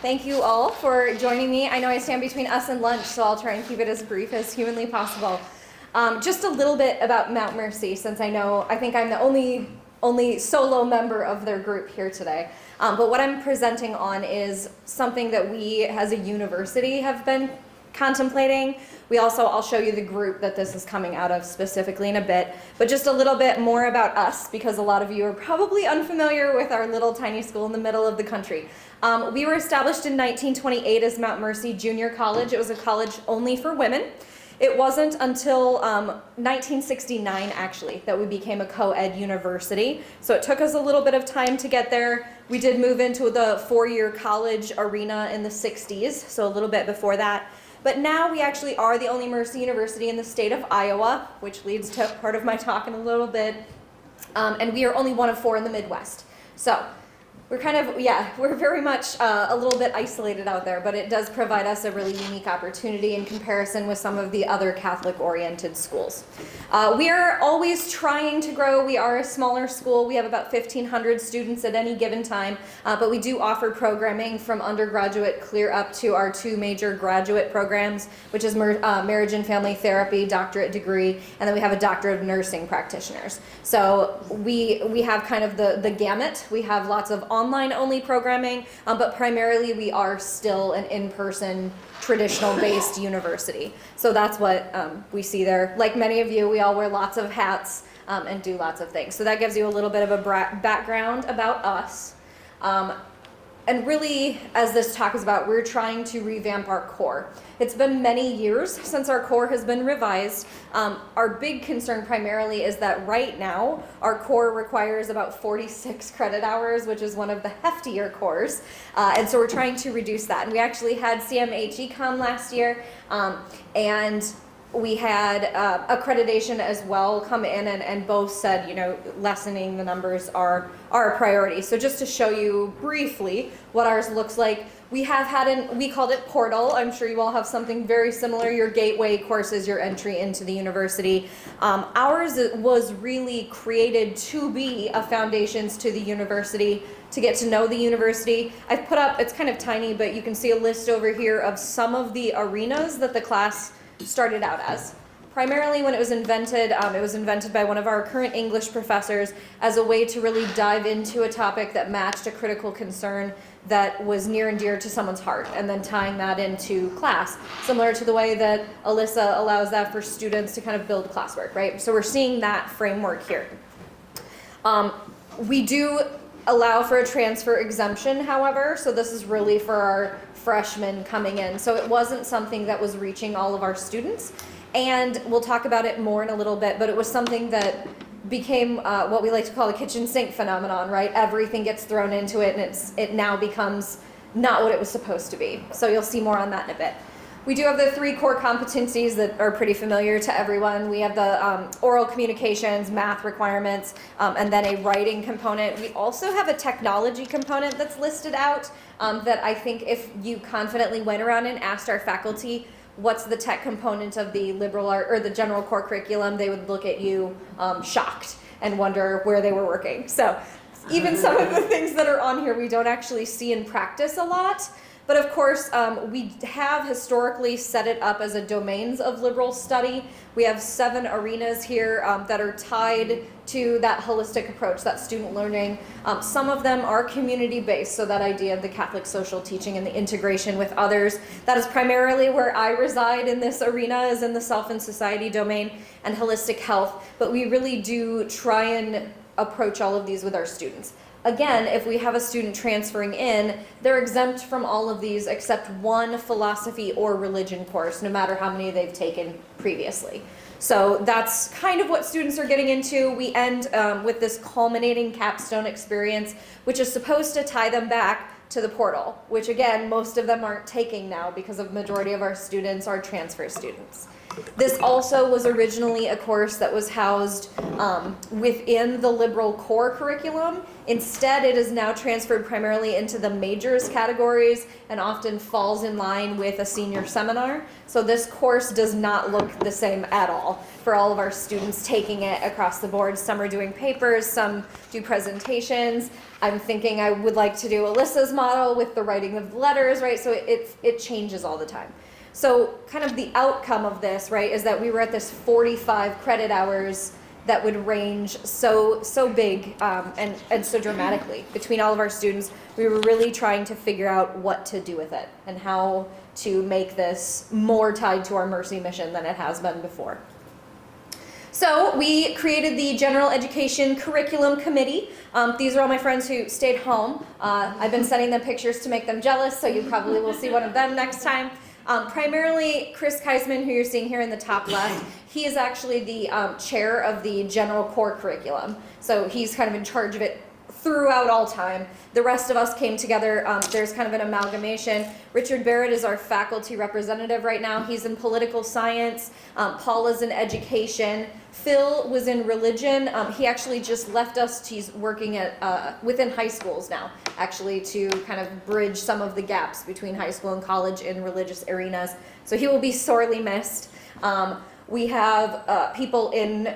Thank you all for joining me. I know I stand between us and lunch, so I'll try and keep it as brief as humanly possible. Just a little bit about Mount Mercy, since I think I'm the only solo member of their group here today. But what I'm presenting on is something that we as a university have been contemplating. I'll show you the group that this is coming out of specifically in a bit, but just a little bit more about us, because a lot of you are probably unfamiliar with our little tiny school in the middle of the country. We were established in 1928 as Mount Mercy Junior College. It was a college only for women. It wasn't until 1969, actually, that we became a co-ed university. So it took us a little bit of time to get there. We did move into the four-year college arena in the 60s, so a little bit before that. But now we actually are the only Mercy University in the state of Iowa, which leads to part of my talk in a little bit. And we are only one of four in the Midwest. So we're very much a little bit isolated out there, but it does provide us a really unique opportunity in comparison with some of the other Catholic-oriented schools. We are always trying to grow. We are a smaller school. We have about 1,500 students at any given time, but we do offer programming from undergraduate clear up to our two major graduate programs, which is marriage and family therapy, doctorate degree, and then we have a doctorate of nursing practitioners. So we have kind of the gamut. We have lots of online-only programming, but primarily we are still an in-person, traditional-based university. So that's what we see there. Like many of you, we all wear lots of hats and do lots of things. So that gives you a little bit of a background about us. And really, as this talk is about, we're trying to revamp our core. It's been many years since our core has been revised. Our big concern primarily is that right now, our core requires about 46 credit hours, which is one of the heftier cores. And so we're trying to reduce that. And we actually had CMHE come last year, and we had accreditation as well come in, and both said, lessening the numbers are a priority. So just to show you briefly what ours looks like, we have had we called it Portal. I'm sure you all have something very similar. Your gateway course is your entry into the university. Ours was really created to be a foundations to the university, to get to know the university. I've put up, it's kind of tiny, but you can see a list over here of some of the arenas that the class started out as. Primarily when it was invented by one of our current English professors as a way to really dive into a topic that matched a critical concern that was near and dear to someone's heart, and then tying that into class, similar to the way that Alyssa allows that for students to kind of build classwork, right? So we're seeing that framework here. We do allow for a transfer exemption, however, so this is really for our freshmen coming in. So it wasn't something that was reaching all of our students, and we'll talk about it more in a little bit, but it was something that became what we like to call the kitchen sink phenomenon, right? Everything gets thrown into it, and it now becomes not what it was supposed to be. So you'll see more on that in a bit. We do have the three core competencies that are pretty familiar to everyone. We have the oral communications, math requirements, and then a writing component. We also have a technology component that's listed out that I think if you confidently went around and asked our faculty what's the tech component of the liberal art or the general core curriculum, they would look at you shocked and wonder where they were working. So even some of the things that are on here we don't actually see in practice a lot. But of course, we have historically set it up as a domains of liberal study. We have 7 arenas here that are tied to that holistic approach, that student learning. Some of them are community-based, so that idea of the Catholic social teaching and the integration with others. That is primarily where I reside in this arena, is in the self and society domain and holistic health. But we really do try and approach all of these with our students. Again, if we have a student transferring in, they're exempt from all of these except one philosophy or religion course, no matter how many they've taken previously. So that's kind of what students are getting into. We end with this culminating capstone experience, which is supposed to tie them back to the portal, which again, most of them aren't taking now because the majority of our students are transfer students. This also was originally a course that was housed within the liberal core curriculum Instead, it is now transferred primarily into the majors categories and often falls in line with a senior seminar. So this course does not look the same at all for all of our students taking it across the board. Some are doing papers, some do presentations. I'm thinking I would like to do Alyssa's model with the writing of letters, right? So it changes all the time. So kind of the outcome of this, right, is that we were at this 45 credit hours that would range so big and so dramatically between all of our students. We were really trying to figure out what to do with it and how to make this more tied to our Mercy mission than it has been before. So we created the General Education Curriculum Committee. These are all my friends who stayed home. I've been sending them pictures to make them jealous, so you probably will see one of them next time. Primarily Chris Keisman, who you're seeing here in the top left, he is actually the chair of the general core curriculum. So he's kind of in charge of it throughout all time. The rest of us came together. There's kind of an amalgamation. Richard Barrett is our faculty representative right now. He's in political science. Paul is in education. Phil was in religion. He actually just left us. He's working at within high schools now, actually, to kind of bridge some of the gaps between high school and college in religious arenas. So he will be sorely missed. We have people in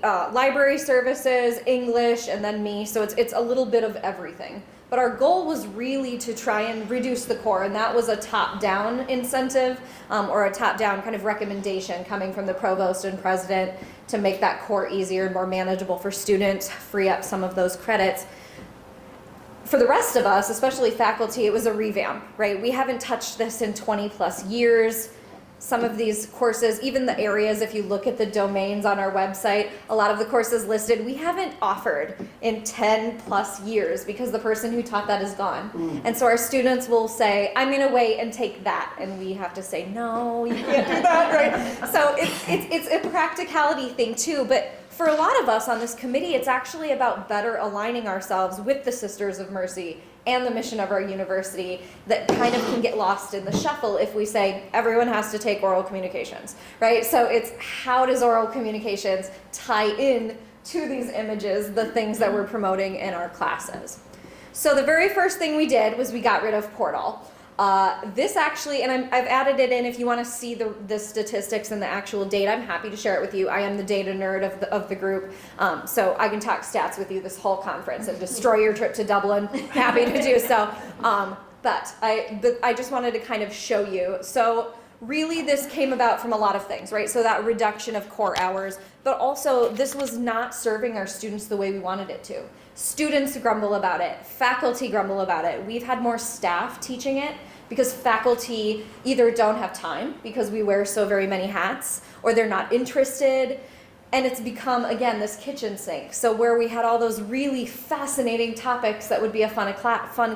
library services, English, and then me. So it's a little bit of everything. But our goal was really to try and reduce the core, and that was a top-down incentive or a top-down kind of recommendation coming from the provost and president to make that core easier and more manageable for students, free up some of those credits. For the rest of us, especially faculty, it was a revamp, right? We haven't touched this in 20 plus years. Some of these courses, even the areas, if you look at the domains on our website, a lot of the courses listed, we haven't offered in 10 plus years because the person who taught that is gone. And so our students will say, I'm going to wait and take that. And we have to say, no, you can't do that, right? So it's a practicality thing too. But for a lot of us on this committee, it's actually about better aligning ourselves with the Sisters of Mercy and the mission of our university that kind of can get lost in the shuffle if we say everyone has to take oral communications, right? So it's how does oral communications tie in to these images, the things that we're promoting in our classes. So the very first thing we did was we got rid of Portal. This actually, and I've added it in if you want to see the statistics and the actual data, I'm happy to share it with you. I am the data nerd of the group, so I can talk stats with you this whole conference and destroy your trip to Dublin. Happy to do so. But I just wanted to kind of show you. So really this came about from a lot of things, right? So that reduction of core hours, but also this was not serving our students the way we wanted it to. Students grumble about it, faculty grumble about it. We've had more staff teaching it because faculty either don't have time because we wear so very many hats, or they're not interested. And it's become, again, this kitchen sink. So where we had all those really fascinating topics that would be a fun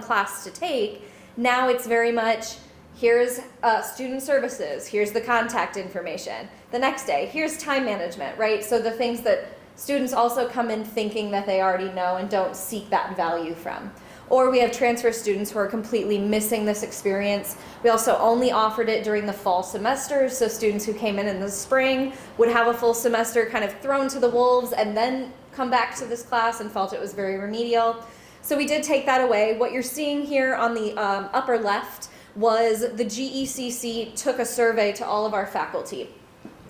class to take, now it's very much, here's student services, here's the contact information. The next day, here's time management, right? So the things that students also come in thinking that they already know and don't seek that value from. Or we have transfer students who are completely missing this experience. We also only offered it during the fall semester, so students who came in the spring would have a full semester kind of thrown to the wolves and then come back to this class and felt it was very remedial. So we did take that away. What you're seeing here on the upper left was the GECC took a survey to all of our faculty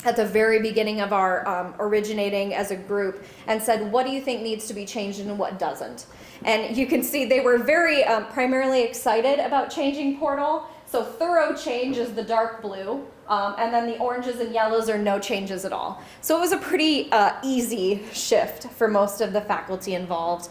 at the very beginning of our originating as a group and said, what do you think needs to be changed and what doesn't? And you can see they were very primarily excited about changing Portal. So thorough change is the dark blue, and then the oranges and yellows are no changes at all. So it was a pretty easy shift for most of the faculty involved.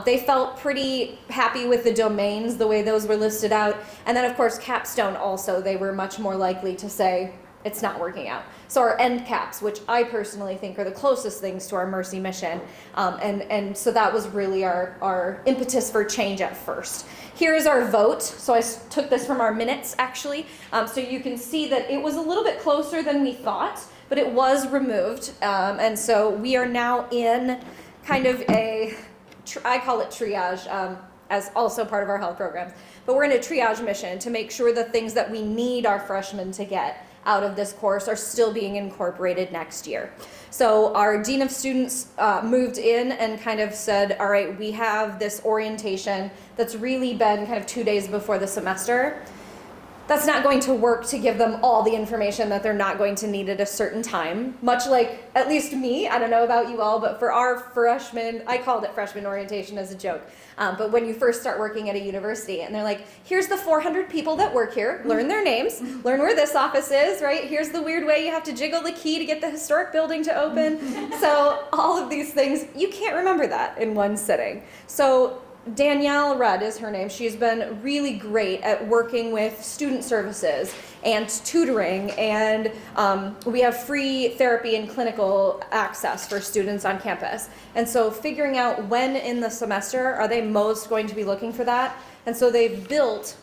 They felt pretty happy with the domains, the way those were listed out. And then of course Capstone also, they were much more likely to say, it's not working out. So our end caps, which I personally think are the closest things to our Mercy mission, and so that was really our impetus for change at first. Here is our vote. So I took this from our minutes, actually. So you can see that it was a little bit closer than we thought, but it was removed. And so we are now in kind of I call it triage, as also part of our health programs. But we're in a triage mission to make sure the things that we need our freshmen to get out of this course are still being incorporated next year. So our Dean of Students moved in and kind of said, all right, we have this orientation that's really been kind of 2 days before the semester. That's not going to work to give them all the information that they're not going to need at a certain time. Much like, at least me, I don't know about you all, but for our freshmen, I called it freshman orientation as a joke. But when you first start working at a university and they're like, here's the 400 people that work here, learn their names, learn where this office is, right? Here's the weird way you have to jiggle the key to get the historic building to open. So all of these things, you can't remember that in one sitting. So Danielle Rudd is her name. She's been really great at working with student services and tutoring, and we have free therapy and clinical access for students on campus. And so figuring out when in the semester are they most going to be looking for that. And so they've built,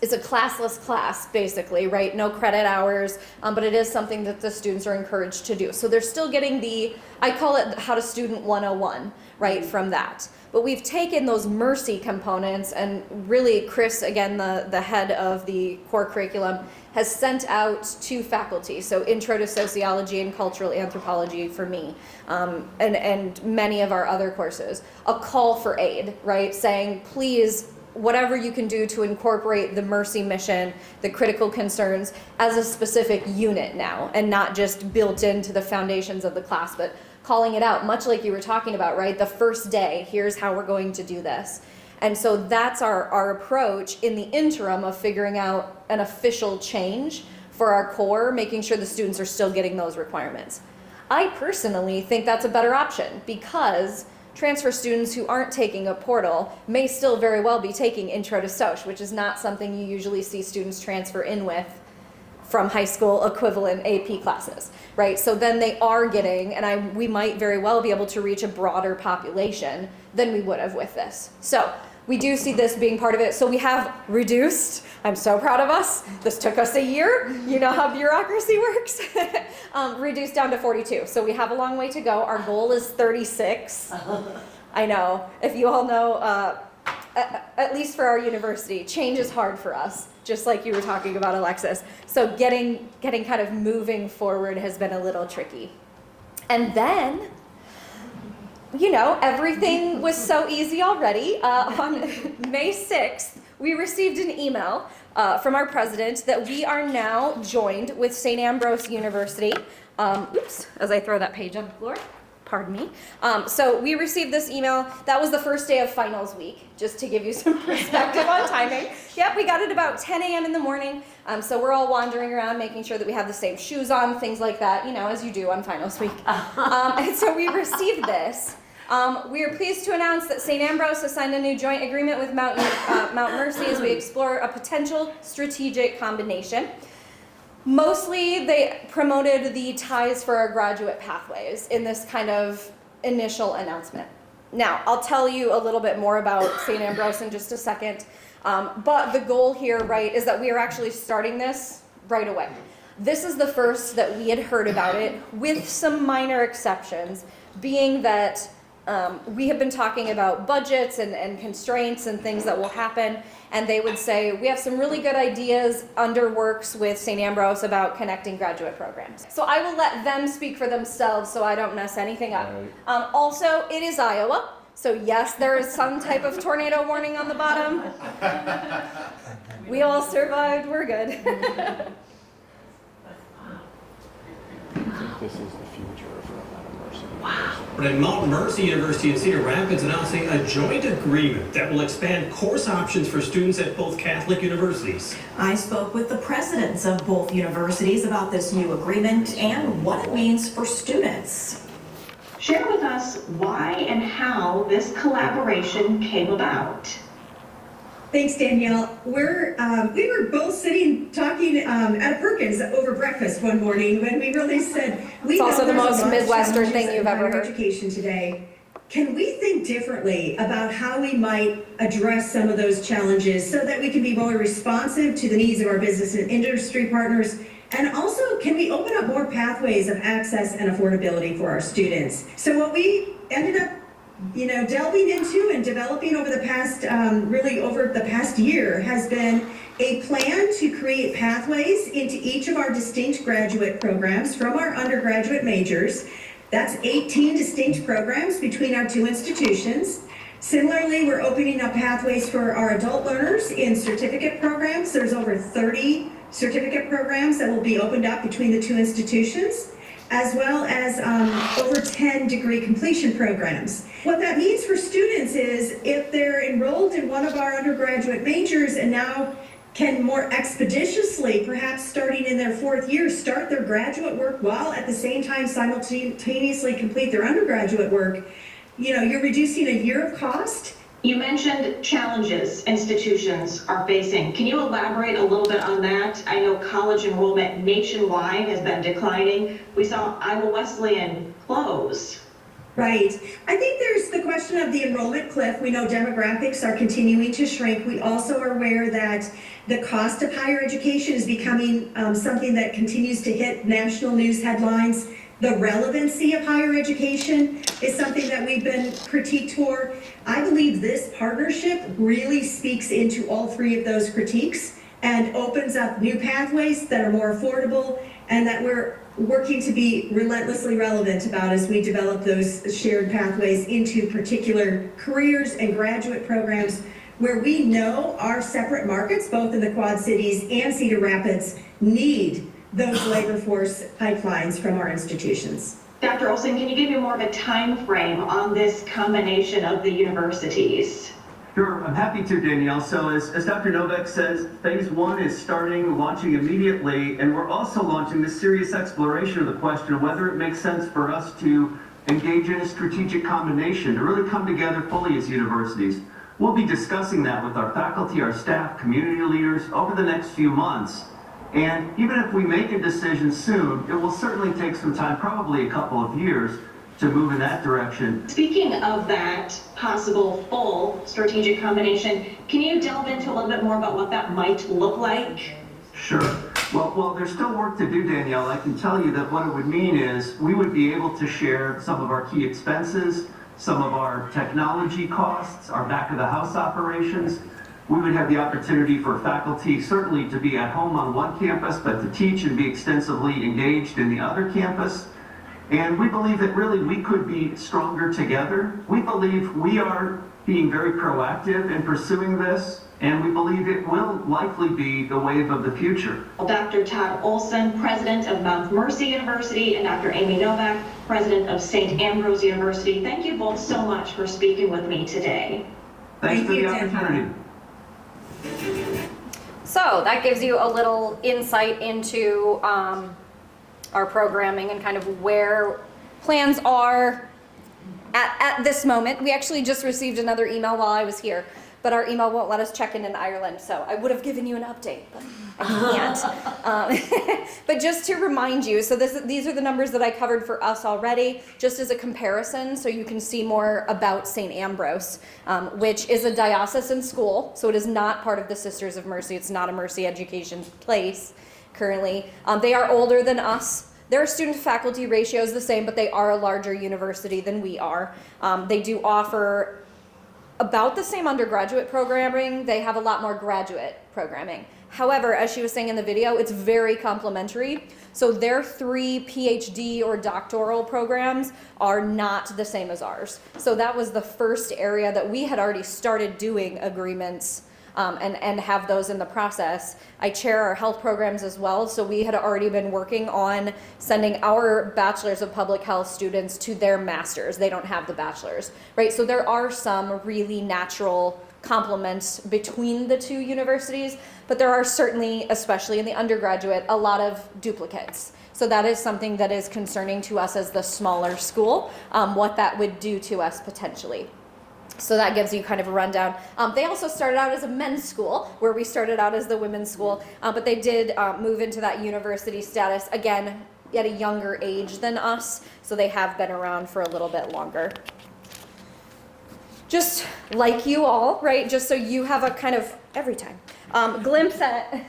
it's a classless class basically, right? No credit hours, but it is something that the students are encouraged to do. So they're still getting the, I call it How to Student 101, right, from that. But we've taken those Mercy components, and really Chris, again, the head of the core curriculum, has sent out to faculty, so Intro to Sociology and Cultural Anthropology for me, and many of our other courses, a call for aid, right, saying please, whatever you can do to incorporate the Mercy mission, the critical concerns, as a specific unit now, and not just built into the foundations of the class, but calling it out, much like you were talking about, right? The first day, here's how we're going to do this. And so that's our approach in the interim of figuring out an official change for our core, making sure the students are still getting those requirements. I personally think that's a better option because transfer students who aren't taking a portal may still very well be taking Intro to Soc, which is not something you usually see students transfer in with from high school equivalent AP classes, right? So then they are getting, and we might very well be able to reach a broader population than we would have with this. So we do see this being part of it. So we have reduced, I'm so proud of us. This took us a year. You know how bureaucracy works. Reduced down to 42. So we have a long way to go. Our goal is 36. I know, if you all know, at least for our university, change is hard for us, just like you were talking about, Alexis. So getting kind of moving forward has been a little tricky. And then, you know, everything was so easy already. On May 6th, we received an email from our president that we are now joined with St. Ambrose University. Oops, as I throw that page on the floor. Pardon me. So we received this email. That was the first day of finals week, just to give you some perspective on timing. Yep, we got it about 10 a.m. in the morning. So we're all wandering around, making sure that we have the same shoes on, things like that, you know, as you do on finals week. And so we received this. We are pleased to announce that St. Ambrose has signed a new joint agreement with Mount Mercy as we explore a potential strategic combination. Mostly, they promoted the ties for our graduate pathways in this kind of initial announcement. Now, I'll tell you a little bit more about St. Ambrose in just a second, but the goal here, right, is that we are actually starting this right away. This is the first that we had heard about it, with some minor exceptions, being that we have been talking about budgets and constraints and things that will happen, and they would say, we have some really good ideas under works with St. Ambrose about connecting graduate programs. So I will let them speak for themselves so I don't mess anything up. Right. Also, it is Iowa, so yes, there is some type of tornado warning on the bottom. We all survived, we're good. I think this is the future of Mount Mercy. Wow. But at Mount Mercy University in Cedar Rapids announcing a joint agreement that will expand course options for students at both Catholic universities. I spoke with the presidents of both universities about this new agreement and what it means for students. Share with us why and how this collaboration came about. Thanks, Danielle. We were both sitting talking at Perkins over breakfast one morning when we really said, it's also the most Midwestern thing you've ever heard. Education today. Can we think differently about how we might address some of those challenges so that we can be more responsive to the needs of our business and industry partners? And also, can we open up more pathways of access and affordability for our students? So what we ended up delving into and developing over the past, over the past year has been a plan to create pathways into each of our distinct graduate programs from our undergraduate majors. That's 18 distinct programs between our two institutions. Similarly, we're opening up pathways for our adult learners in certificate programs. There's over 30 certificate programs that will be opened up between the two institutions, as well as over 10 degree completion programs. What that means for students is if they're enrolled in one of our undergraduate majors and now can more expeditiously, perhaps starting in their 4th year, start their graduate work while at the same time simultaneously complete their undergraduate work, you're reducing a year of cost. You mentioned challenges institutions are facing. Can you elaborate a little bit on that? I know college enrollment nationwide has been declining. We saw Iowa Wesleyan close. Right. I think there's the question of the enrollment cliff. We know demographics are continuing to shrink. We also are aware that the cost of higher education is becoming something that continues to hit national news headlines. The relevancy of higher education is something that we've been critiqued for. I believe this partnership really speaks into all 3 of those critiques and opens up new pathways that are more affordable and that we're working to be relentlessly relevant about as we develop those shared pathways into particular careers and graduate programs where we know our separate markets, both in the Quad Cities and Cedar Rapids, need those labor force pipelines from our institutions. Dr. Olson, can you give me more of a time frame on this combination of the universities? Sure, I'm happy to, Danielle. So as Dr. Novak says, phase 1 is launching immediately, and we're also launching this serious exploration of the question of whether it makes sense for us to engage in a strategic combination, to really come together fully as universities. We'll be discussing that with our faculty, our staff, community leaders over the next few months. And even if we make a decision soon, it will certainly take some time, probably a couple of years, to move in that direction. Speaking of that possible full strategic combination, can you delve into a little bit more about what that might look like? Sure. Well, there's still work to do, Danielle. I can tell you that what it would mean is we would be able to share some of our key expenses, some of our technology costs, our back of the house operations. We would have the opportunity for faculty certainly to be at home on one campus, but to teach and be extensively engaged in the other campus. And we believe that really we could be stronger together. We believe we are being very proactive in pursuing this, and we believe it will likely be the wave of the future. Dr. Todd Olson, president of Mount Mercy University, and Dr. Amy Novak, president of St. Ambrose University. Thank you both so much for speaking with me today. Thanks for the opportunity. So that gives you a little insight into our programming and kind of where plans are at this moment. We actually just received another email while I was here, but our email won't let us check in Ireland, so I would have given you an update, but I can't. But just to remind you, so these are the numbers that I covered for us already, just as a comparison, so you can see more about St. Ambrose, which is a diocesan school, so it is not part of the Sisters of Mercy. It's not a Mercy education place currently. They are older than us. Their student-faculty ratio is the same, but they are a larger university than we are. They do offer about the same undergraduate programming. They have a lot more graduate programming. However, as she was saying in the video, it's very complementary. So their 3 PhD or doctoral programs are not the same as ours. So that was the first area that we had already started doing agreements and have those in the process. I chair our health programs as well, so we had already been working on sending our bachelors of public health students to their masters. They don't have the bachelors, right? So there are some really natural complements between the two universities, but there are certainly, especially in the undergraduate, a lot of duplicates. So that is something that is concerning to us as the smaller school, what that would do to us potentially. So that gives you kind of a rundown. They also started out as a men's school, where we started out as the women's school, but they did move into that university status, again, at a younger age than us, so they have been around for a little bit longer. Just like you all, right, just so you have a kind of, every time, glimpse at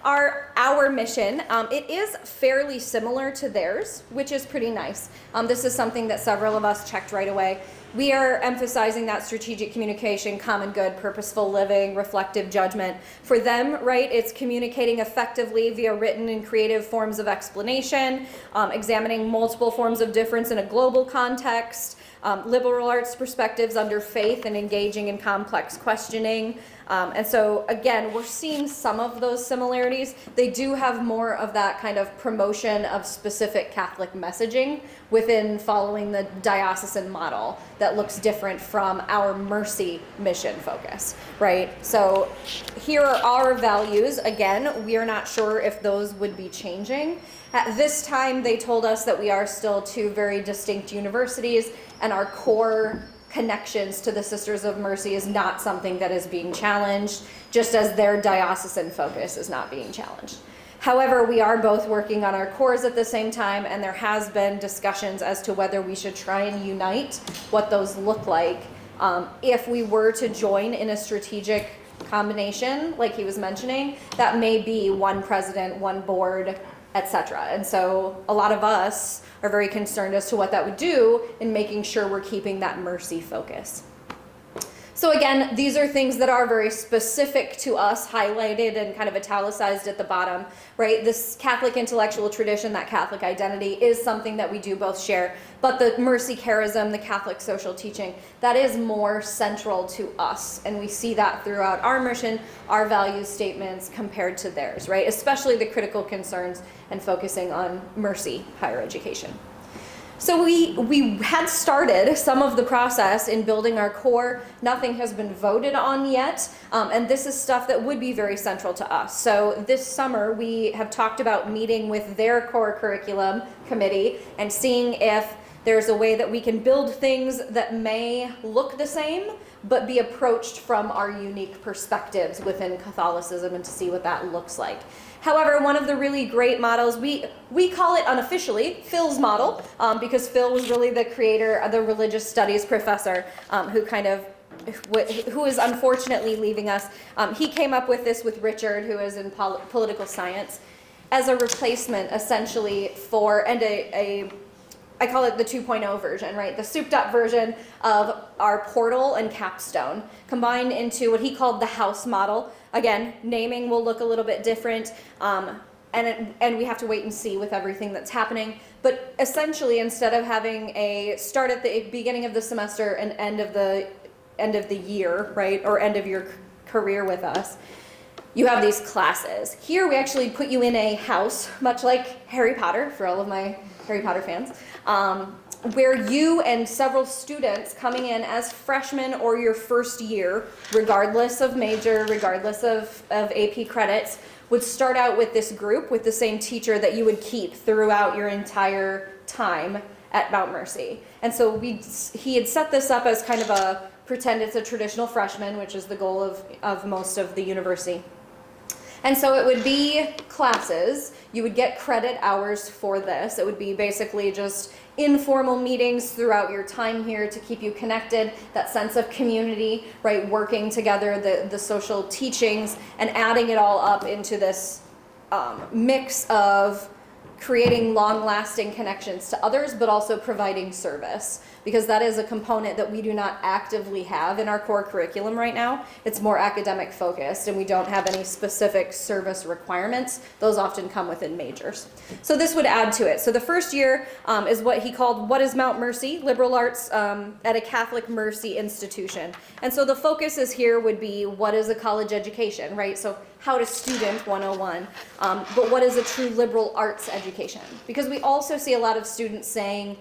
our mission. It is fairly similar to theirs, which is pretty nice. This is something that several of us checked right away. We are emphasizing that strategic communication, common good, purposeful living, reflective judgment. For them, right, it's communicating effectively via written and creative forms of explanation, examining multiple forms of difference in a global context, liberal arts perspectives under faith, and engaging in complex questioning. And so, again, we're seeing some of those similarities. They do have more of that kind of promotion of specific Catholic messaging within following the diocesan model that looks different from our Mercy mission focus, right? So here are our values. Again, we are not sure if those would be changing. At this time, they told us that we are still two very distinct universities, and our core connections to the Sisters of Mercy is not something that is being challenged, just as their diocesan focus is not being challenged. However, we are both working on our cores at the same time, and there has been discussions as to whether we should try and unite what those look like if we were to join in a strategic combination, like he was mentioning. That may be one president, one board, etc. And so a lot of us are very concerned as to what that would do in making sure we're keeping that mercy focus. So again, these are things that are very specific to us, highlighted and kind of italicized at the bottom, right? This Catholic intellectual tradition, that Catholic identity, is something that we do both share. But the mercy charism, the Catholic social teaching, that is more central to us. And we see that throughout our mission, our value statements compared to theirs, right? Especially the critical concerns and focusing on mercy higher education. So we had started some of the process in building our core. Nothing has been voted on yet, and this is stuff that would be very central to us. So this summer we have talked about meeting with their core curriculum committee and seeing if there's a way that we can build things that may look the same, but be approached from our unique perspectives within Catholicism, and to see what that looks like. However, one of the really great models, we call it unofficially Phil's model, because Phil was really the creator, the religious studies professor, who is unfortunately leaving us. He came up with this with Richard, who is in political science, as a replacement essentially for, and I call it the 2.0 version, right? The souped up version of our portal and capstone, combined into what he called the house model. Again, naming will look a little bit different, and we have to wait and see with everything that's happening. But essentially, instead of having a start at the beginning of the semester and end of the year, right, or end of your career with us, you have these classes. Here we actually put you in a house, much like Harry Potter, for all of my Harry Potter fans, where you and several students coming in as freshmen or your first year, regardless of major, regardless of AP credits, would start out with this group with the same teacher that you would keep throughout your entire time at Mount Mercy. And so he had set this up as kind of a, pretend it's a traditional freshman, which is the goal of most of the university. And so it would be classes. You would get credit hours for this. It would be basically just informal meetings throughout your time here to keep you connected, that sense of community, right? Working together, the social teachings, and adding it all up into this mix of creating long-lasting connections to others, but also providing service, because that is a component that we do not actively have in our core curriculum right now. It's more academic focused, and we don't have any specific service requirements. Those often come within majors. So this would add to it. So the first year is what he called, What is Mount Mercy? Liberal Arts at a Catholic Mercy Institution. And so the focuses here would be, what is a college education, right? So how to student 101, but what is a true liberal arts education? Because we also see a lot of students saying,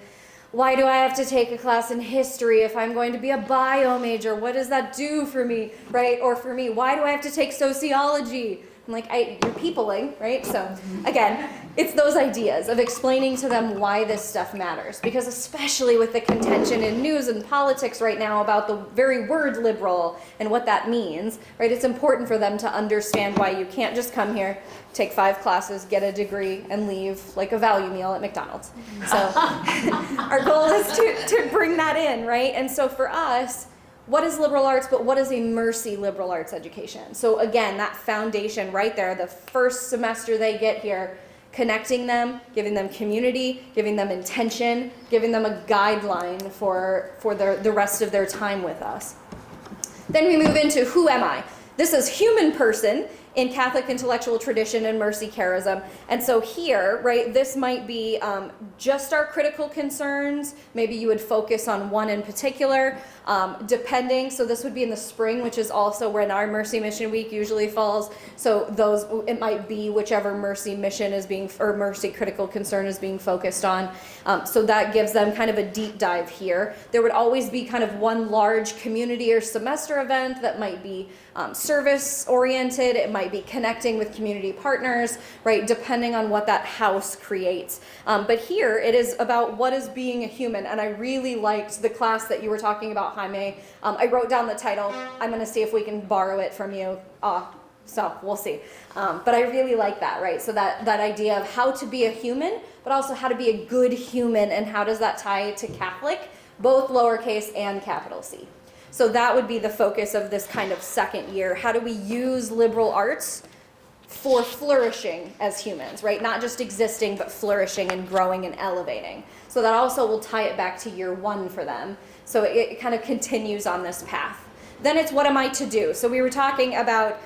why do I have to take a class in history if I'm going to be a bio major? What does that do for me, right? Or for me, why do I have to take sociology? I'm like, you're peopling, right? So again, it's those ideas of explaining to them why this stuff matters. Because especially with the contention in news and politics right now about the very word liberal and what that means, right? It's important for them to understand why you can't just come here, take 5 classes, get a degree, and leave like a value meal at McDonald's. So our goal is to bring that in, right? And so for us, what is liberal arts, but what is a Mercy liberal arts education? So again, that foundation right there, the first semester they get here, connecting them, giving them community, giving them intention, giving them a guideline for the rest of their time with us. Then we move into who am I? This is human person in Catholic intellectual tradition and mercy charism. And so here, right, this might be just our critical concerns. Maybe you would focus on one in particular, depending. So this would be in the spring, which is also when our Mercy Mission Week usually falls. So those, it might be whichever mercy mission is being, or mercy critical concern is being focused on. So that gives them kind of a deep dive here. There would always be kind of one large community or semester event that might be service oriented. It might be connecting with community partners, right, depending on what that house creates. But here it is about what is being a human, and I really liked the class that you were talking about, Jaime. I wrote down the title. I'm going to see if we can borrow it from you. So we'll see. But I really like that, right? So that idea of how to be a human, but also how to be a good human, and how does that tie to Catholic, both lowercase and capital C. So that would be the focus of this kind of second year. How do we use liberal arts for flourishing as humans, right? Not just existing, but flourishing and growing and elevating. So that also will tie it back to year one for them. So it kind of continues on this path. Then it's what am I to do? So we were talking about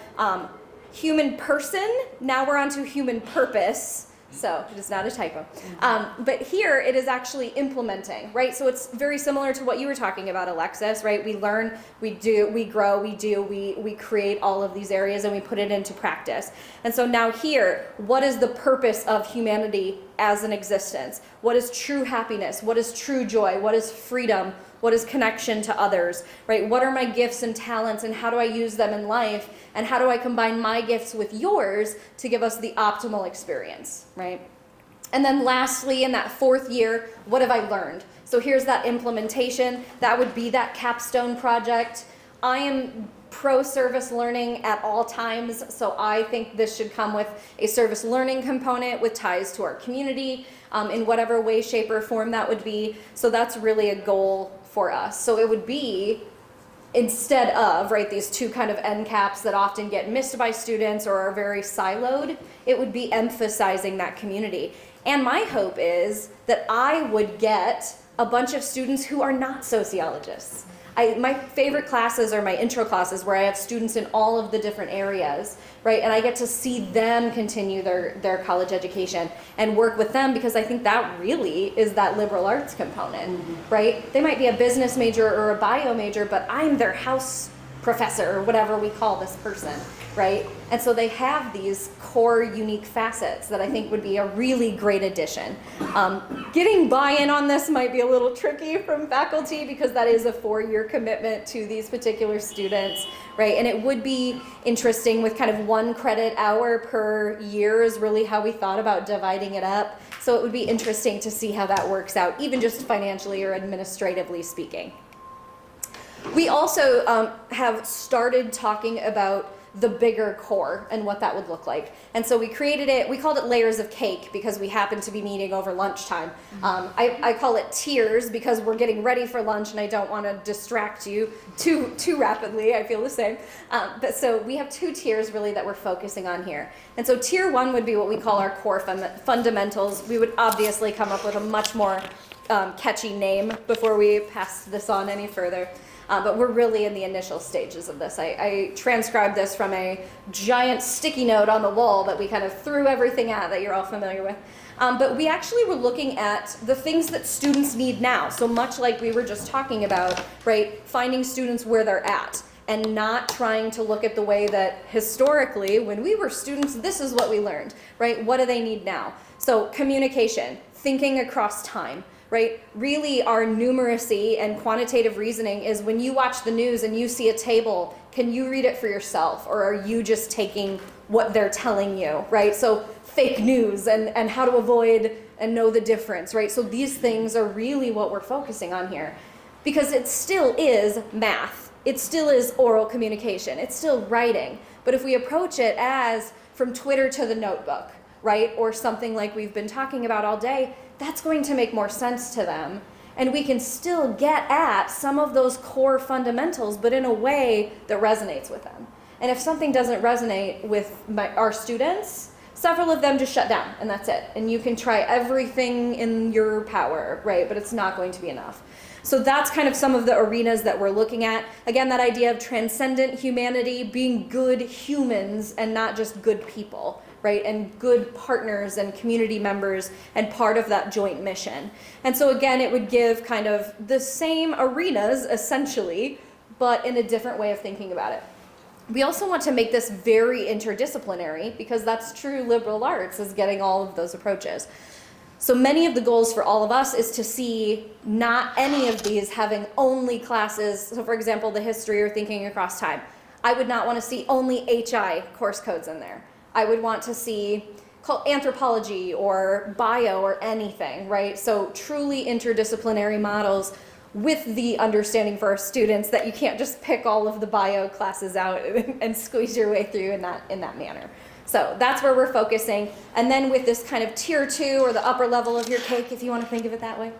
human person. Now we're on to human purpose. So it is not a typo. But here it is actually implementing, right? So it's very similar to what you were talking about, Alexis, right? We learn, we do, we grow, we create all of these areas and we put it into practice. And so now here, what is the purpose of humanity as an existence? What is true happiness? What is true joy? What is freedom? What is connection to others, right? What are my gifts and talents, and how do I use them in life? And how do I combine my gifts with yours to give us the optimal experience, right? And then lastly, in that fourth year, what have I learned? So here's that implementation. That would be that capstone project. I am pro-service learning at all times, so I think this should come with a service learning component with ties to our community in whatever way, shape, or form that would be. So that's really a goal for us. So it would be, instead of, right, these two kind of end caps that often get missed by students or are very siloed, it would be emphasizing that community. And my hope is that I would get a bunch of students who are not sociologists. My favorite classes are my intro classes where I have students in all of the different areas, right? And I get to see them continue their college education and work with them, because I think that really is that liberal arts component, right? They might be a business major or a bio major, but I'm their house professor or whatever we call this person, right? And so they have these core unique facets that I think would be a really great addition. Getting buy-in on this might be a little tricky from faculty because that is a 4-year commitment to these particular students, right? And it would be interesting with kind of 1 credit hour per year is really how we thought about dividing it up. So it would be interesting to see how that works out, even just financially or administratively speaking. We also have started talking about the bigger core and what that would look like. And so we created it, we called it layers of cake because we happened to be meeting over lunchtime. I call it tiers because we're getting ready for lunch and I don't want to distract you too rapidly. I feel the same. But so we have 2 tiers really that we're focusing on here. And so tier 1 would be what we call our core fundamentals. We would obviously come up with a much more catchy name before we pass this on any further. But we're really in the initial stages of this. I transcribed this from a giant sticky note on the wall that we kind of threw everything at that you're all familiar with. But we actually were looking at the things that students need now. So much like we were just talking about, right, finding students where they're at and not trying to look at the way that historically, when we were students, this is what we learned, right? What do they need now? So communication, thinking across time. Right? Really, our numeracy and quantitative reasoning is when you watch the news and you see a table, can you read it for yourself, or are you just taking what they're telling you, right? So fake news and how to avoid and know the difference, right? So these things are really what we're focusing on here, because it still is math. It still is oral communication. It's still writing. But if we approach it as from Twitter to the notebook, right? Or something like we've been talking about all day, that's going to make more sense to them. And we can still get at some of those core fundamentals, but in a way that resonates with them. And if something doesn't resonate with our students, several of them just shut down, and that's it. And you can try everything in your power, right? But it's not going to be enough. So that's kind of some of the arenas that we're looking at. Again, that idea of transcendent humanity, being good humans and not just good people, right? And good partners and community members and part of that joint mission. And so again, it would give kind of the same arenas essentially, but in a different way of thinking about it. We also want to make this very interdisciplinary because that's true liberal arts, is getting all of those approaches. So many of the goals for all of us is to see not any of these having only classes. So for example, the history or thinking across time. I would not want to see only HI course codes in there. I would want to see anthropology or bio or anything, right? So truly interdisciplinary models with the understanding for our students that you can't just pick all of the bio classes out and squeeze your way through in that manner. So that's where we're focusing. And then with this kind of tier 2 or the upper level of your cake, if you want to think of it that way,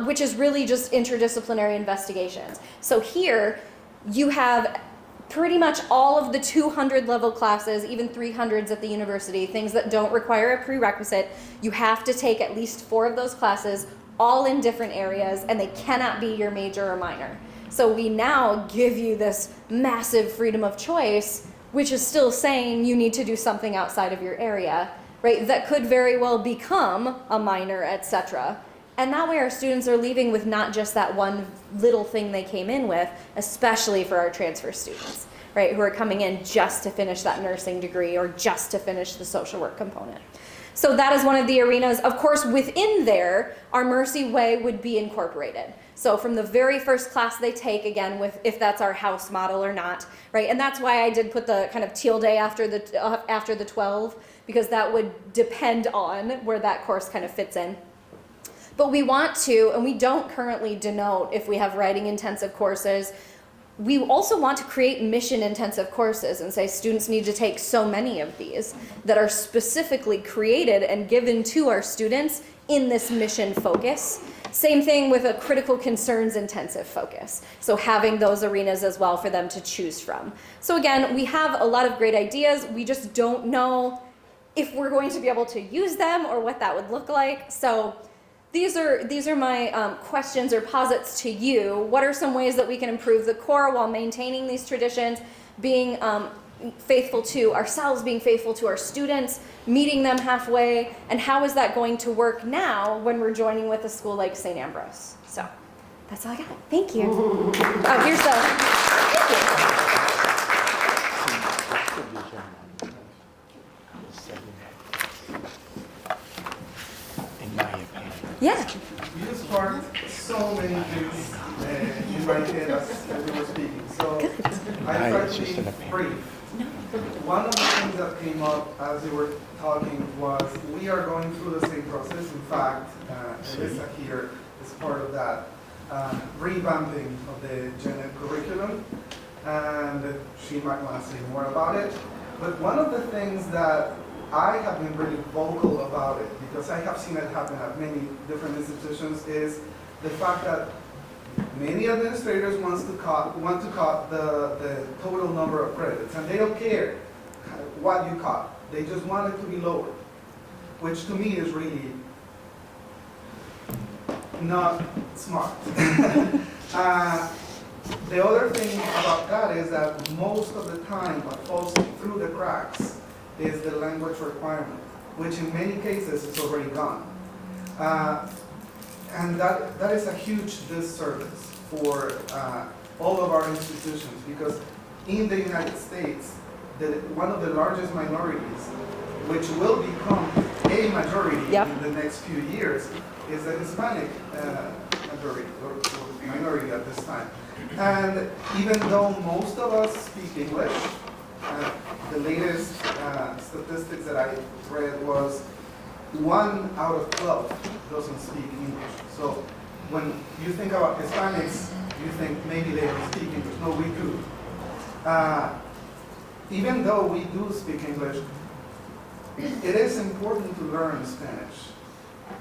which is really just interdisciplinary investigations. So here you have pretty much all of the 200 level classes, even 300s at the university, things that don't require a prerequisite. You have to take at least 4 of those classes, all in different areas, and they cannot be your major or minor. So we now give you this massive freedom of choice, which is still saying you need to do something outside of your area, right? That could very well become a minor, etc. And that way our students are leaving with not just that one little thing they came in with, especially for our transfer students, right? Who are coming in just to finish that nursing degree or just to finish the social work component. So that is one of the arenas. Of course, within there, our Mercy Way would be incorporated. So from the very first class they take, again, with if that's our house model or not, right? And that's why I did put the kind of teal day after the 12, because that would depend on where that course kind of fits in. But we want to, and we don't currently denote if we have writing intensive courses. We also want to create mission intensive courses and say students need to take so many of these that are specifically created and given to our students in this mission focus. Same thing with a critical concerns intensive focus. So having those arenas as well for them to choose from. So again, we have a lot of great ideas. We just don't know if we're going to be able to use them or what that would look like. So these are my questions or posits to you. What are some ways that we can improve the core while maintaining these traditions, being faithful to ourselves, being faithful to our students, meeting them halfway, and how is that going to work now when we're joining with a school like St. Ambrose? So that's all I got. Thank you. Oh, here's the, In my opinion. yeah. You sparked so many things in my head as you were speaking. So I tried to be brief. One of the things that came up as you were talking was we are going through the same process. In fact, Elisa here is part of that revamping of the gen ed curriculum, and she might want to say more about it. But one of the things that I have been really vocal about it, because I have seen it happen at many different institutions, is the fact that many administrators want to cut the total number of credits, and they don't care what you cut. They just want it to be lower, which to me is really not smart. The other thing about that is that most of the time what falls through the cracks is the language requirement, which in many cases is already gone. And that is a huge disservice for all of our institutions, because in the United States, one of the largest minorities, which will become a majority in the next few years, is the Hispanic majority, or minority at this time. And even though most of us speak English, the latest statistics that I read was 1 out of 12 doesn't speak English. So when you think about Hispanics, you think maybe they don't speak English. No, we do. Even though we do speak English, it is important to learn Spanish.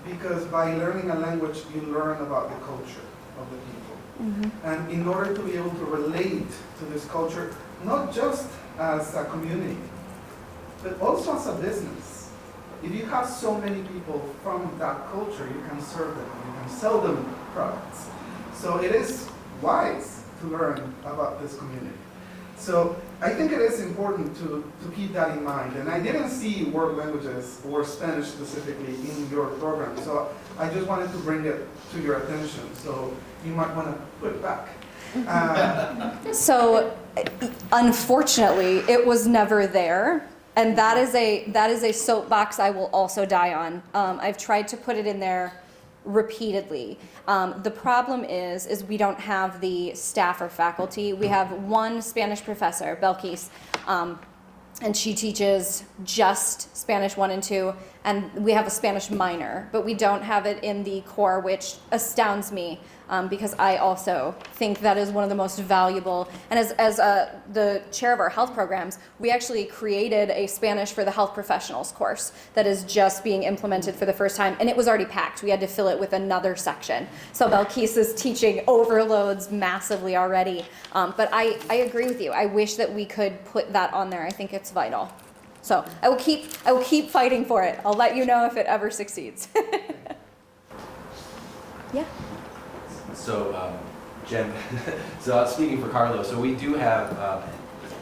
because by learning a language, you learn about the culture of the people. And in order to be able to relate to this culture, not just as a community, but also as a business. If you have so many people from that culture, you can serve them, you can sell them products. So it is wise to learn about this community. So I think it is important to keep that in mind. And I didn't see world languages or Spanish specifically in your program. So I just wanted to bring it to your attention. So you might want to put it back. So unfortunately, it was never there. And that is a soapbox I will also die on. I've tried to put it in there repeatedly. The problem is we don't have the staff or faculty. We have one Spanish professor, Belkis, and she teaches just Spanish 1 and 2, and we have a Spanish minor, but we don't have it in the core, which astounds me, because I also think that is one of the most valuable. And as the chair of our health programs, we actually created a Spanish for the health professionals course that is just being implemented for the first time, and it was already packed. We had to fill it with another section. So Belkis's teaching overloads massively already. But I agree with you. I wish that we could put that on there. I think it's vital. So I will keep fighting for it. I'll let you know if it ever succeeds. Yeah. So, Jen, so speaking for Carlow, so we do have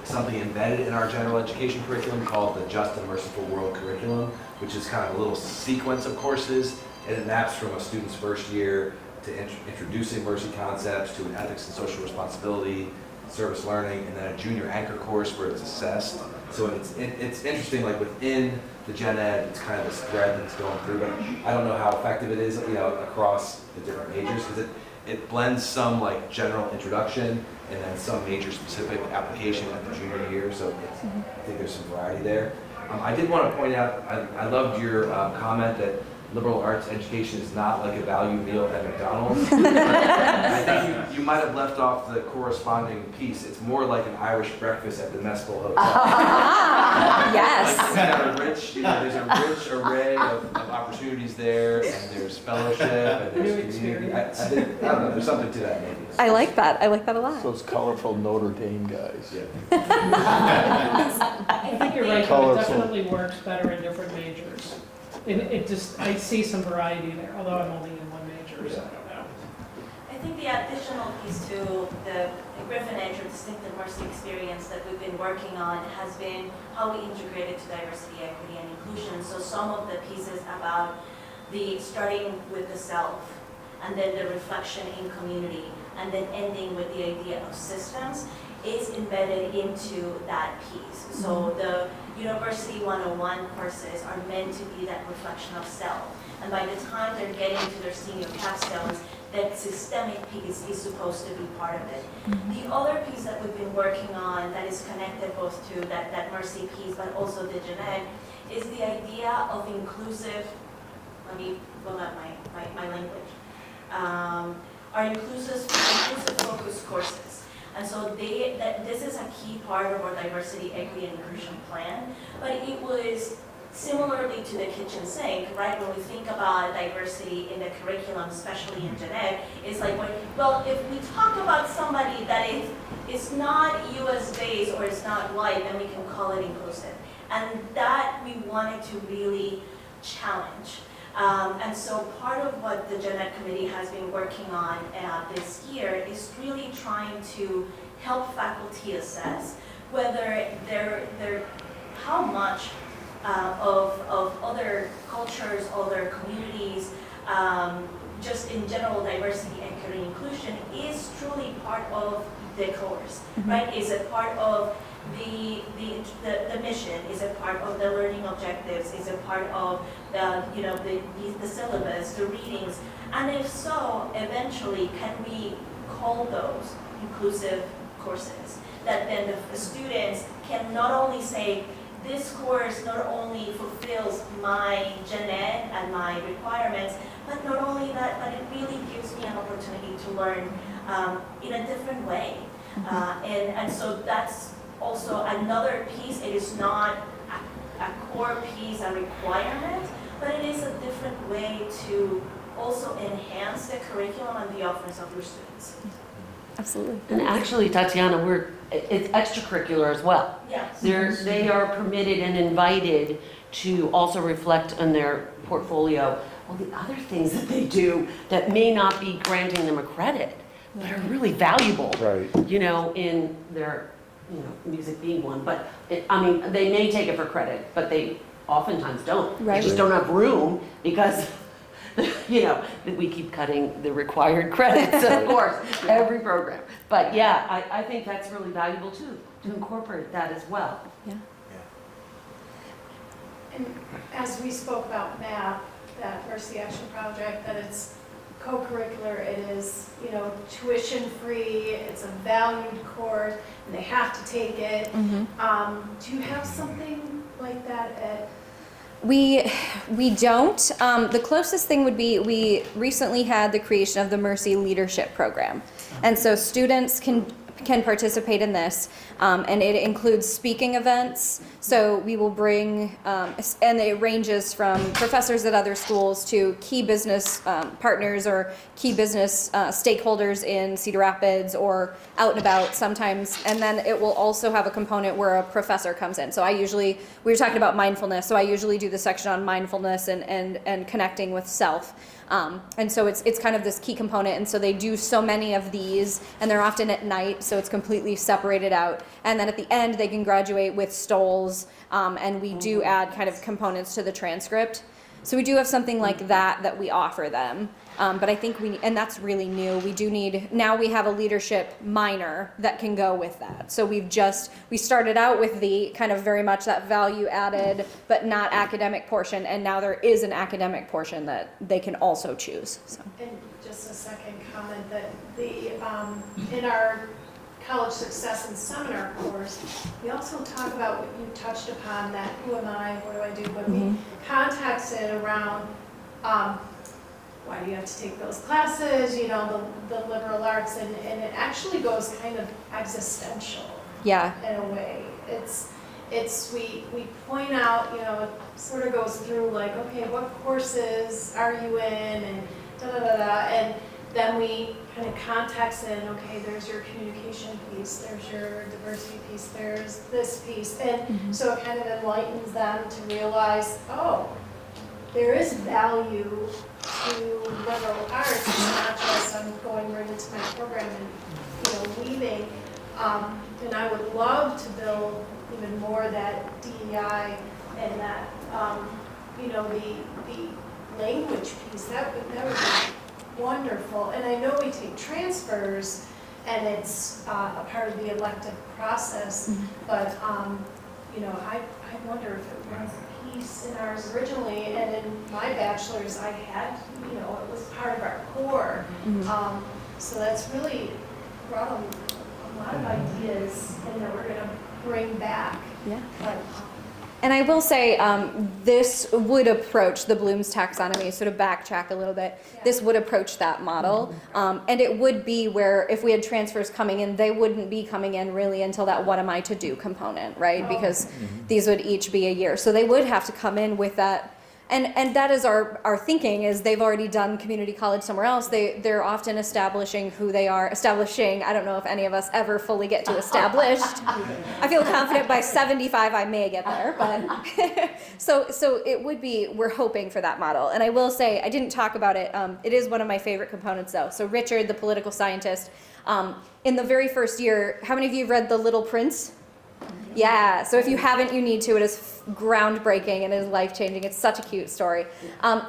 something embedded in our general education curriculum called the Just and Merciful World curriculum, which is kind of a little sequence of courses, and it maps from a student's first year to introducing mercy concepts, to an ethics and social responsibility, service learning, and then a junior anchor course where it's assessed. So it's interesting, like within the gen ed, it's kind of a spread that's going through, but I don't know how effective it is, across the different majors, because it blends some like general introduction and then some major specific application at the junior year. So I think there's some variety there. I did want to point out, I loved your comment that liberal arts education is not like a value meal at McDonald's. I think you might have left off the corresponding piece. It's more like an Irish breakfast at the Mescal Hotel. Yes. Like, there's a rich array of opportunities there, and there's fellowship, and there's community. I don't know, there's something to that maybe. I like that. I like that a lot. Those colorful Notre Dame guys. Yeah. I think you're right, though. It Colorful. definitely works better in different majors. It just, I see some variety there, although I'm only in one major, so I don't know. I think the additional piece to the Griffin Edge or Distinctive Mercy experience that we've been working on has been how we integrate it to diversity, equity, and inclusion. So some of the pieces about the starting with the self, and then the reflection in community, and then ending with the idea of systems is embedded into that piece. So the University 101 courses are meant to be that reflection of self. And by the time they're getting to their senior capstones, that systemic piece is supposed to be part of it. The other piece that we've been working on that is connected both to that mercy piece, but also the gen ed, is the idea of inclusive, let me pull up my language, are inclusive focused courses. And so this is a key part of our diversity, equity, and inclusion plan, but it was similarly to the kitchen sink, right? When we think about diversity in the curriculum, especially in gen ed, it's like, well, if we talk about somebody that is not US based or is not white, then we can call it inclusive. And that we wanted to really challenge. And so part of what the Gen Ed Committee has been working on this year is really trying to help faculty assess whether how much of other cultures, other communities, just in general diversity, equity, and inclusion is truly part of the course, right? Is it part of the mission? Is it part of the learning objectives? Is it part of the syllabus, the readings? And if so, eventually, can we call those inclusive courses? That then the students can not only say, this course not only fulfills my gen ed and my requirements, but not only that, but it really gives me an opportunity to learn in a different way. And so that's also another piece. It is not a core piece, a requirement, but it is a different way to also enhance the curriculum and the offerings of your students. Absolutely. And actually, Tatiana, it's extracurricular as well. Yes. They are permitted and invited to also reflect on their portfolio all the other things that they do that may not be granting them a credit, but are really valuable. Right. You know, in their, you know, music being one. But I mean, they may take it for credit, but they oftentimes don't. Right. They just don't have room because, you know, we keep cutting the required credits, of course, every program. But yeah, I think that's really valuable too, to incorporate that as well. Yeah. And as we spoke about MAP, that Mercy Action Project, that it's co-curricular, it is, you know, tuition-free, it's a valued course, and they have to take it. Do you have something like that at? We don't. The closest thing would be we recently had the creation of the Mercy Leadership Program. And so students can participate in this, and it includes speaking events. So we will bring, and it ranges from professors at other schools to key business partners or key business stakeholders in Cedar Rapids or out and about sometimes. And then it will also have a component where a professor comes in. So we were talking about mindfulness, so I usually do the section on mindfulness and connecting with self. And so it's kind of this key component, and so they do so many of these, and they're often at night, so it's completely separated out. And then at the end, they can graduate with stoles, and we do add kind of components to the transcript. So we do have something like that we offer them. But I think and that's really new. Now we have a leadership minor that can go with that. So we started out with the kind of very much that value added, but not academic portion. And now there is an academic portion that they can also choose. So. And just a second comment that in our college success and seminar course, we also talk about what you touched upon, that who am I, what do I do, but we context it around, why do you have to take those classes, you know, the liberal arts, and it actually goes kind of existential. Yeah. In a way. We point out, you know, it sort of goes through like, okay, what courses are you in, and da-da-da-da, and then we kind of context it, and okay, there's your communication piece, there's your diversity piece, there's this piece, and so it kind of enlightens them to realize, oh, there is value to liberal arts. It's not just I'm going right into my program and, you know, leaving. And I would love to build even more that DEI and that, you know, the language piece. That would be wonderful. And I know we take transfers, and it's a part of the elective process. But you know, I wonder if it was in ours originally, and in my bachelor's I had, you know, it was part of our core. So that's really brought a lot of ideas and that we're going to bring back. Yeah. But, and I will say, this would approach the Bloom's taxonomy, sort of backtrack a little bit. Yeah. This would approach that model. And it would be where if we had transfers coming in, they wouldn't be coming in really until that what am I to do component, right? Because these would each be a year. So they would have to come in with that. And that is our thinking, is they've already done community college somewhere else. They're often establishing who they are. I don't know if any of us ever fully get to established. I feel confident by 75 I may get there, but so it would be, we're hoping for that model. And I will say, I didn't talk about it. It is one of my favorite components though. So Richard, the political scientist, in the very first year, how many of you have read The Little Prince? Yeah, so if you haven't, you need to. It is groundbreaking and it is life-changing. It's such a cute story.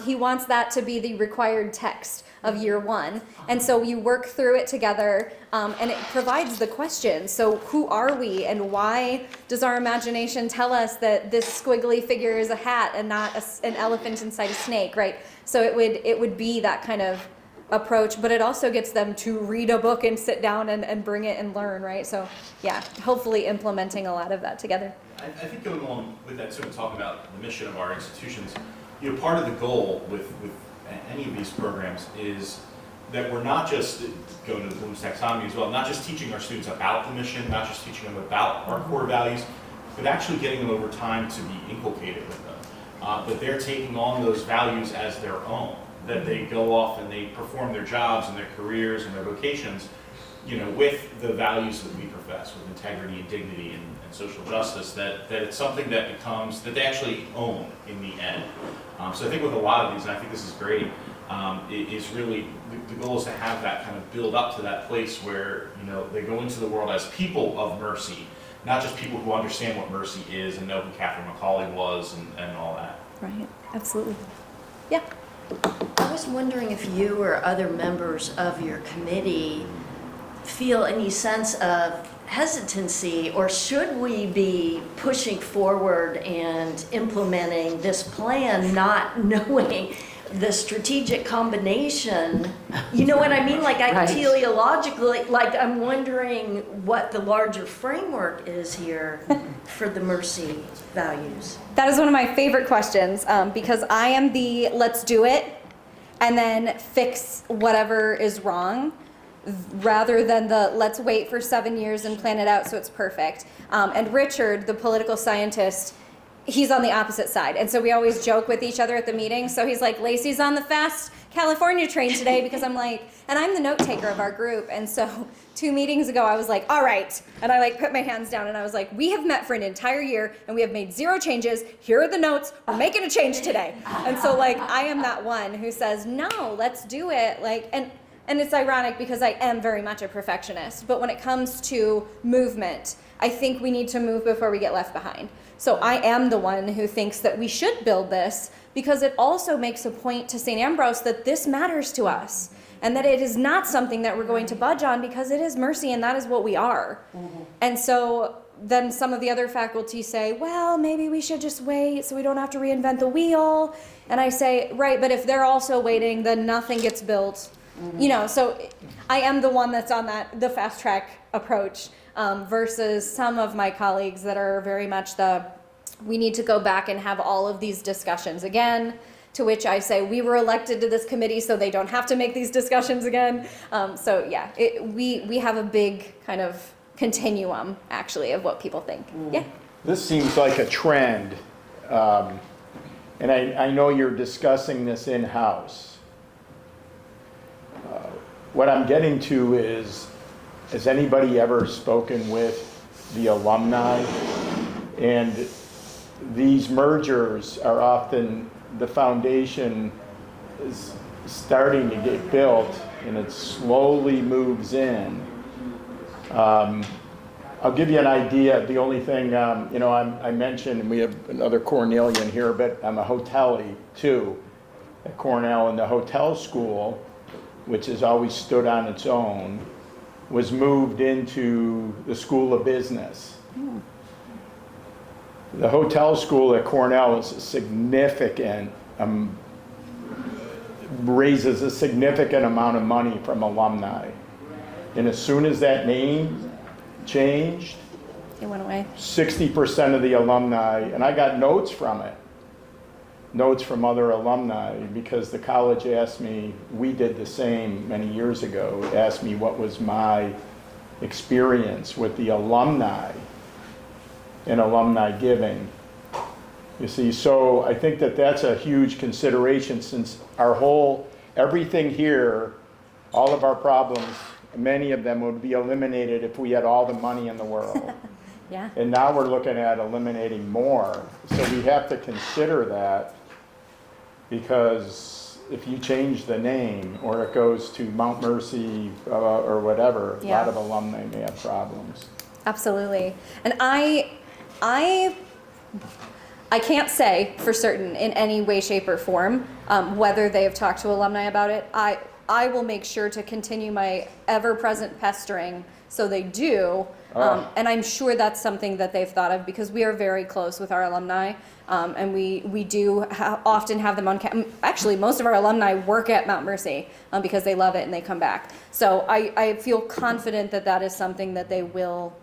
He wants that to be the required text of year one. And so you work through it together, and it provides the questions. So who are we, and why does our imagination tell us that this squiggly figure is a hat and not an elephant inside a snake, right? So it would be that kind of approach, but it also gets them to read a book and sit down and bring it and learn, right? So yeah, hopefully implementing a lot of that together. I think going along with that, sort of talking about the mission of our institutions, you know, part of the goal with any of these programs is that we're not just going to the Bloom's taxonomy as well, not just teaching our students about the mission, not just teaching them about our core values, but actually getting them over time to be inculcated with them. That they're taking on those values as their own, that they go off and they perform their jobs and their careers and their vocations, with the values that we profess, with integrity and dignity and social justice, that it's something that becomes, that they actually own in the end. So I think with a lot of these, and I think this is great, is really, the goal is to have that kind of build up to that place where, they go into the world as people of mercy, not just people who understand what mercy is and know who Catherine McCauley was and all that. Right, absolutely. Yeah. I was wondering if you or other members of your committee feel any sense of hesitancy, or should we be pushing forward and implementing this plan not knowing the strategic combination? You know what I mean? Like, teleologically, like, I'm wondering what the larger framework is here for the mercy values. That is one of my favorite questions, because I am the let's do it and then fix whatever is wrong, rather than the let's wait for 7 years and plan it out so it's perfect. And Richard, the political scientist, he's on the opposite side. And so we always joke with each other at the meeting. So he's like, Lacey's on the fast California train today, because I'm like, and I'm the note taker of our group. And so 2 meetings ago, I was like, all right. And I put my hands down and I was like, we have met for an entire year and we have made 0 changes. Here are the notes. We're making a change today. And so I am that one who says, no, let's do it. And it's ironic because I am very much a perfectionist, but when it comes to movement, I think we need to move before we get left behind. So I am the one who thinks that we should build this, because it also makes a point to St. Ambrose that this matters to us and that it is not something that we're going to budge on, because it is mercy and that is what we are. Mm-hmm. And so then some of the other faculty say, well, maybe we should just wait so we don't have to reinvent the wheel. And I say, right, but if they're also waiting, then nothing gets built. Mm-hmm. So I am the one that's on the fast track approach, versus some of my colleagues that are very much we need to go back and have all of these discussions again, to which I say, we were elected to this committee so they don't have to make these discussions again. We have a big kind of continuum, actually, of what people think. Mm. Yeah. This seems like a trend, and I know you're discussing this in-house. What I'm getting to is, has anybody ever spoken with the alumni? And these mergers are often, the foundation is starting to get built and it slowly moves in. I'll give you an idea. The only thing, I mentioned, we have another Cornellian here, but I'm a hotelie too at Cornell, and the hotel school, which has always stood on its own, was moved into the School of Business. Mm. The hotel school at Cornell is significant, raises a significant amount of money from alumni. And as soon as that name changed, it went away. 60% of the alumni, and I got notes from other alumni, because the college asked me, we did the same many years ago, asked me what was my experience with the alumni and alumni giving. You see, so I think that's a huge consideration, since everything here, all of our problems, many of them would be eliminated if we had all the money in the world. Yeah. And now we're looking at eliminating more. So we have to consider that, because if you change the name or it goes to Mount Mercy or whatever, yeah, a lot of alumni may have problems. Absolutely. And I can't say for certain in any way, shape, or form whether they have talked to alumni about it. I will make sure to continue my ever-present pestering so they do. And I'm sure that's something that they've thought of, because we are very close with our alumni. And we do often have them on actually, most of our alumni work at Mount Mercy because they love it and they come back. So I feel confident that is something that they will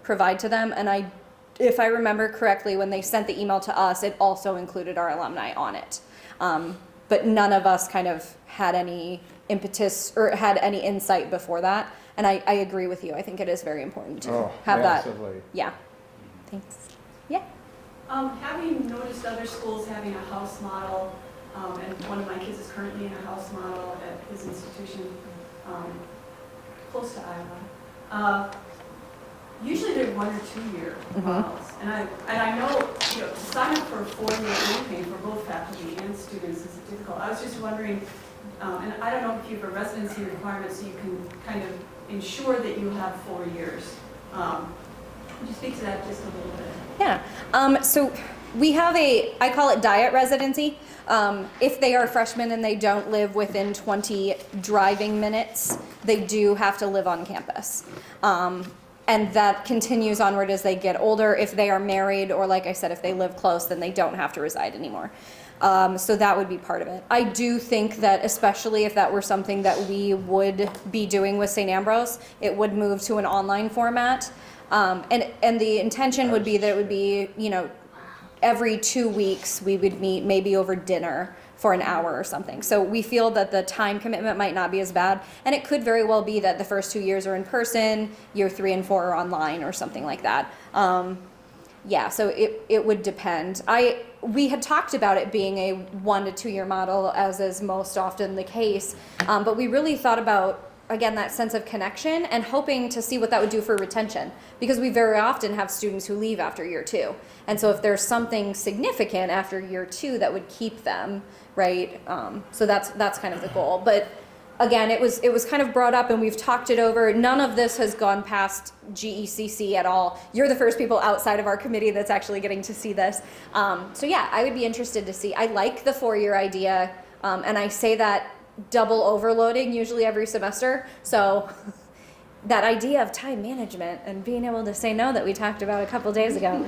provide to them. And if I remember correctly, when they sent the email to us, it also included our alumni on it. But none of us kind of had any impetus or had any insight before that. And I agree with you. I think it is very important to have massively. that. Yeah. Thanks. Yeah. Having noticed other schools having a house model, and one of my kids is currently in a house model at his institution close to Iowa. Usually they're 1 or 2 year models, and I know, to sign up for a 4-year campaign for both faculty and students is difficult. I was just wondering, and I don't know if you have a residency requirement so you can kind of ensure that you have 4 years. Could you speak to that just a little bit? Yeah. So we have I call it diet residency. If they are freshmen and they don't live within 20 driving minutes, they do have to live on campus. And that continues onward as they get older. If they are married, or like I said, if they live close, then they don't have to reside anymore. So that would be part of it. I do think that, especially if that were something that we would be doing with St. Ambrose, it would move to an online format. And the intention would be that it would be, every 2 weeks we would meet maybe over dinner for an hour or something. So we feel that the time commitment might not be as bad. And it could very well be that the first 2 years are in person, year 3 and 4 are online or something like that. Yeah, so it would depend. We had talked about it being a 1 to 2 year model, as is most often the case. But we really thought about, again, that sense of connection and hoping to see what that would do for retention, because we very often have students who leave after year 2. And so if there's something significant after year 2 that would keep them, right? So that's kind of the goal. But again, it was kind of brought up and we've talked it over. None of this has gone past GECC at all. You're the first people outside of our committee that's actually getting to see this. So yeah, I would be interested to see. I like the 4-year idea, and I say that double overloading usually every semester. So that idea of time management and being able to say no that we talked about a couple days ago.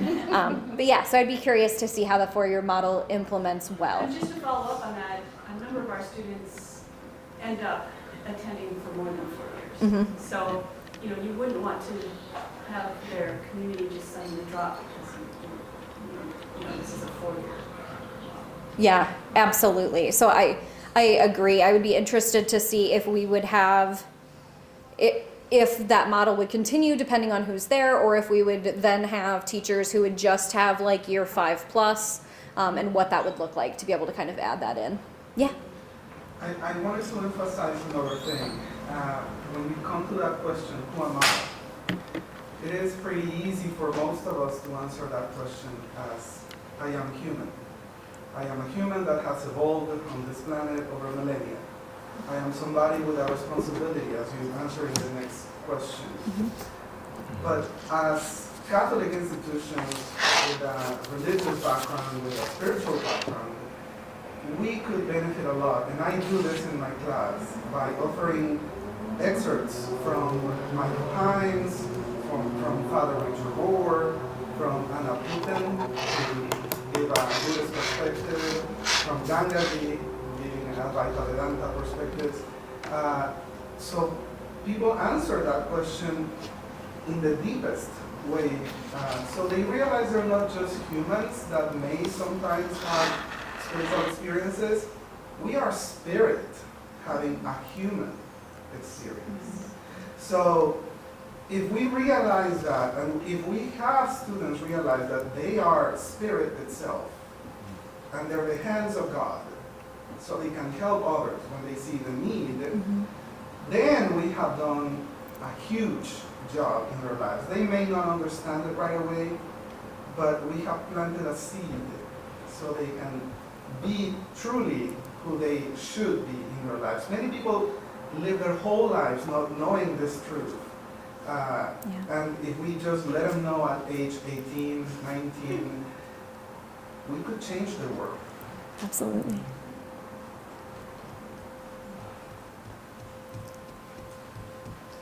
But yeah, so I'd be curious to see how the 4-year model implements well. And just to follow up on that, a number of our students end up attending for more than 4 years. So, you wouldn't want to have their community just suddenly drop because this is a 4-year. Yeah, absolutely. So I agree. I would be interested to see if we would have if that model would continue depending on who's there, or if we would then have teachers who would just have like year 5 plus, and what that would look like to be able to kind of add that in. Yeah. I wanted to emphasize another thing. When we come to that question, who am I? It is pretty easy for most of us to answer that question as, I am human. I am a human that has evolved on this planet over millennia. I am somebody with a responsibility, as you answer in the next question. But as Catholic institutions with a religious background, with a spiritual background, we could benefit a lot. And I do this in my class by offering excerpts from Michael Hines, from Father Richard Rohr, from Anna Putin, to give a Buddhist perspective, from Gangaji, giving an Advaita Vedanta perspective. So people answer that question in the deepest way. So they realize they're not just humans that may sometimes have spiritual experiences. We are spirit having a human experience. So if we realize that, and if we have students realize that they are spirit itself, and they're the hands of God, so they can help others when they see the need, then we have done a huge job in their lives. They may not understand it right away, but we have planted a seed so they can be truly who they should be in their lives. Many people live their whole lives not knowing this truth. And if we just let them know at age 18, 19, we could change the world. Absolutely.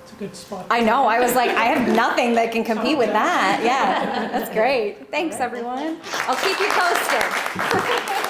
It's a good spot. I know. I was like, I have nothing that can compete with that. Yeah, that's great. Thanks, everyone. I'll keep you posted.